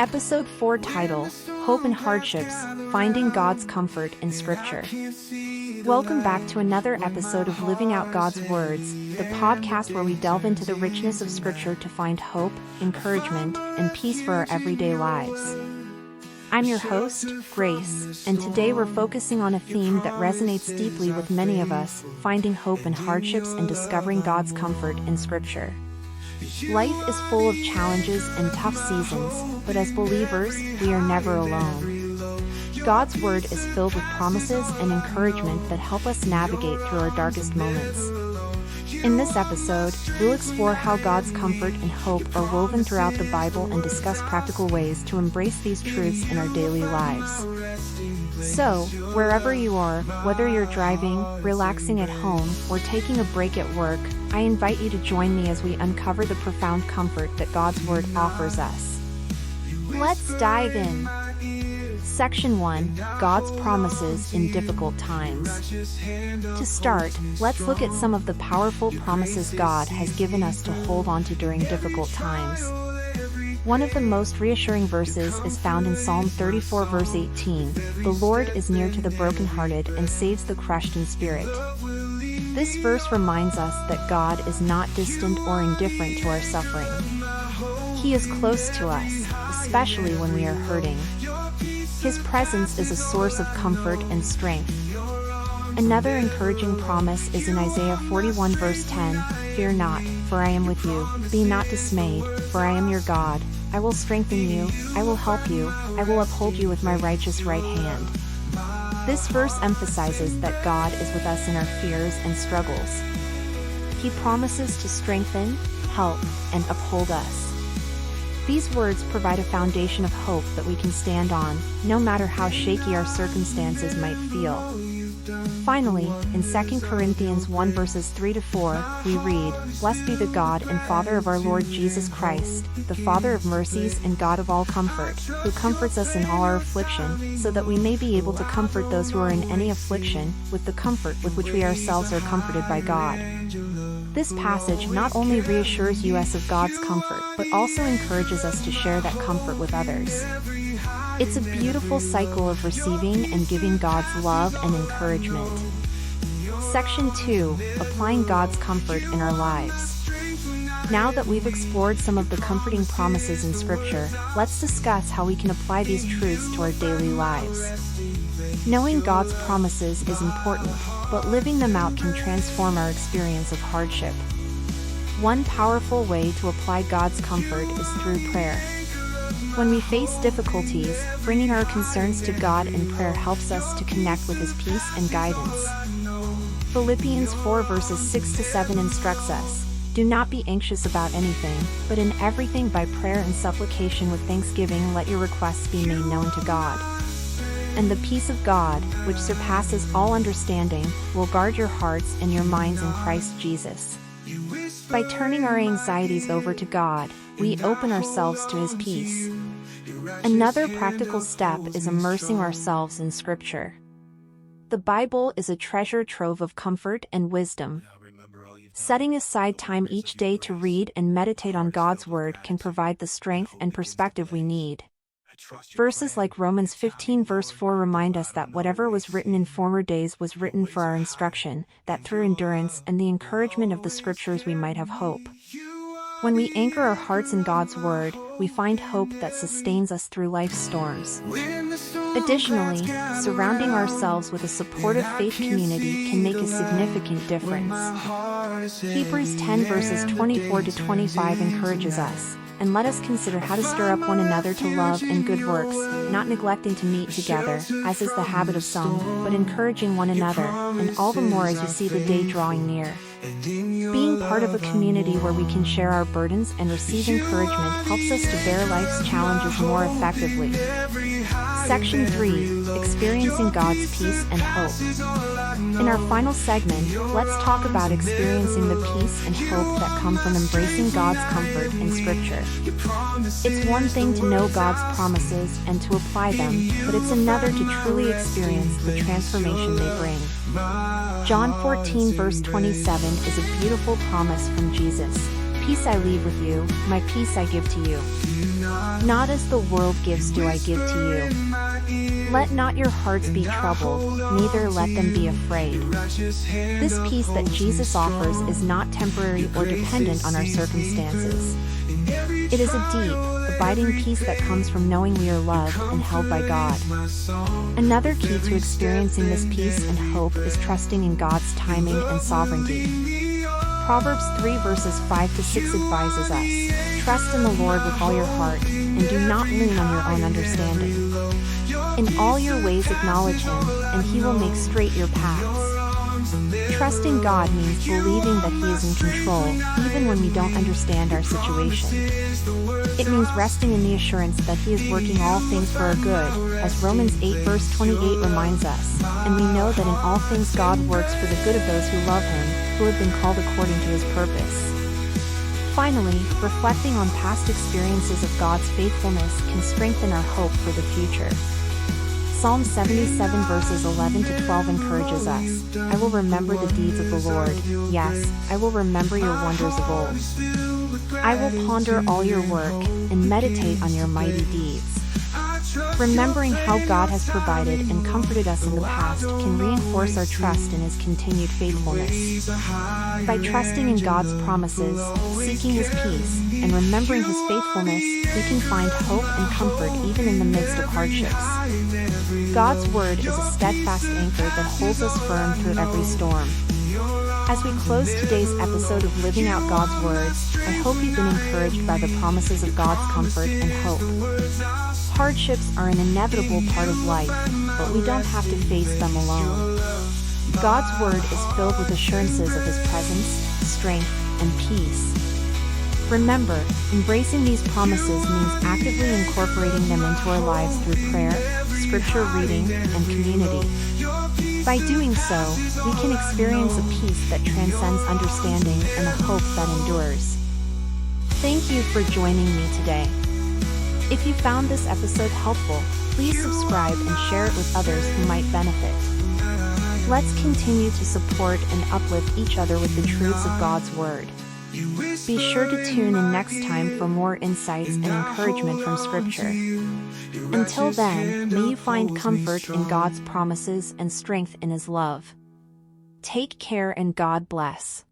Episode 4 title, Hope in Hardships, Finding God's Comfort in Scripture. Welcome back to another episode of Living Out God's Words, the podcast where we delve into the richness of Scripture to find hope, encouragement, and peace for our everyday lives. I'm your host, Grace, and today we're focusing on a theme that resonates deeply with many of us, finding hope in hardships and discovering God's comfort in Scripture. Life is full of challenges and tough seasons, but as believers, we are never alone. God's Word is filled with promises and encouragement that help us navigate through our darkest moments. In this episode, we'll explore how God's comfort and hope are woven throughout the Bible and discuss practical ways to embrace these truths in our daily lives. So, wherever you are, whether you're driving, relaxing at home, or taking a break at work, I invite you to join me as we uncover the profound comfort that God's Word offers us. Let's dive in. Section 1, God's Promises in Difficult Times. To start, let's look at some of the powerful promises God has given us to hold on to during difficult times. One of the most reassuring verses is found in Psalm 34 verse 18, "The Lord is near to the brokenhearted and saves the crushed in spirit." This verse reminds us that God is not distant or indifferent to our suffering. He is close to us, especially when we are hurting. His presence is a source of comfort and strength. Another encouraging promise is in Isaiah 41 verse 10, "Fear not, for I am with you, be not dismayed, for I am your God, I will strengthen you, I will help you, I will uphold you with my righteous right hand." This verse emphasizes that God is with us in our fears and struggles. He promises to strengthen, help, and uphold us. These words provide a foundation of hope that we can stand on, no matter how shaky our circumstances might feel. Finally, in 2 Corinthians 1 verses 3-4, we read, "Blessed be the God and Father of our Lord Jesus Christ, the Father of mercies and God of all comfort, who comforts us in all our affliction, so that we may be able to comfort those who are in any affliction, with the comfort with which we ourselves are comforted by God." This passage not only reassures us of God's comfort, but also encourages us to share that comfort with others. It's a beautiful cycle of receiving and giving God's love and encouragement. Section 2, Applying God's Comfort in Our Lives. Now that we've explored some of the comforting promises in Scripture, let's discuss how we can apply these truths to our daily lives. Knowing God's promises is important, but living them out can transform our experience of hardship. One powerful way to apply God's comfort is through prayer. When we face difficulties, bringing our concerns to God in prayer helps us to connect with His peace and guidance. Philippians 4 verses 6-7 instructs us, "Do not be anxious about anything, but in everything by prayer and supplication with thanksgiving let your requests be made known to God. And the peace of God, which surpasses all understanding, will guard your hearts and your minds in Christ Jesus." By turning our anxieties over to God, we open ourselves to His peace. Another practical step is immersing ourselves in Scripture. The Bible is a treasure trove of comfort and wisdom. Setting aside time each day to read and meditate on God's Word can provide the strength and perspective we need. Verses like Romans 15 verse 4 remind us that whatever was written in former days was written for our instruction, that through endurance and the encouragement of the Scriptures we might have hope. When we anchor our hearts in God's Word, we find hope that sustains us through life's storms. Additionally, surrounding ourselves with a supportive faith community can make a significant difference. Hebrews 10 verses 24-25 encourages us, "And let us consider how to stir up one another to love and good works, not neglecting to meet together, as is the habit of some, but encouraging one another, and all the more as you see the day drawing near." Being part of a community where we can share our burdens and receive encouragement helps us to bear life's challenges more effectively. Section 3, Experiencing God's Peace and Hope. In our final segment, let's talk about experiencing the peace and hope that come from embracing God's comfort in Scripture. It's one thing to know God's promises and to apply them, but it's another to truly experience the transformation they bring. John 14 verse 27 is a beautiful promise from Jesus. "Peace I leave with you, my peace I give to you." Not as the world gives do I give to you. Let not your hearts be troubled, neither let them be afraid. This peace that Jesus offers is not temporary or dependent on our circumstances. It is a deep, abiding peace that comes from knowing we are loved and held by God. Another key to experiencing this peace and hope is trusting in God's timing and sovereignty. Proverbs 3 verses 5 to 6 advises us, "Trust in the Lord with all your heart, and do not lean on your own understanding. In all your ways acknowledge Him, and He will make straight your paths." Trusting God means believing that He is in control, even when we don't understand our situation. It means resting in the assurance that He is working all things for our good, as Romans 8 verse 28 reminds us, and we know that in all things God works for the good of those who love Him, who have been called according to His purpose. Finally, reflecting on past experiences of God's faithfulness can strengthen our hope for the future. Psalm 77 verses 11 to 12 encourages us, "I will remember the deeds of the Lord, yes, I will remember your wonders of old. I will ponder all your work, and meditate on your mighty deeds." Remembering how God has provided and comforted us in the past can reinforce our trust in His continued faithfulness. By trusting in God's promises, seeking His peace, and remembering His faithfulness, we can find hope and comfort even in the midst of hardships. God's Word is a steadfast anchor that holds us firm through every storm. As we close today's episode of Living Out God's Words, I hope you've been encouraged by the promises of God's comfort and hope. Hardships are an inevitable part of life, but we don't have to face them alone. God's Word is filled with assurances of His presence, strength, and peace. Remember, embracing these promises means actively incorporating them into our lives through prayer, scripture reading, and community. By doing so, we can experience a peace that transcends understanding and a hope that endures. Thank you for joining me today. If you found this episode helpful, please subscribe and share it with others who might benefit. Let's continue to support and uplift each other with the truths of God's Word. Be sure to tune in next time for more insights and encouragement from Scripture. Until then, may you find comfort in God's promises and strength in His love. Take care and God bless.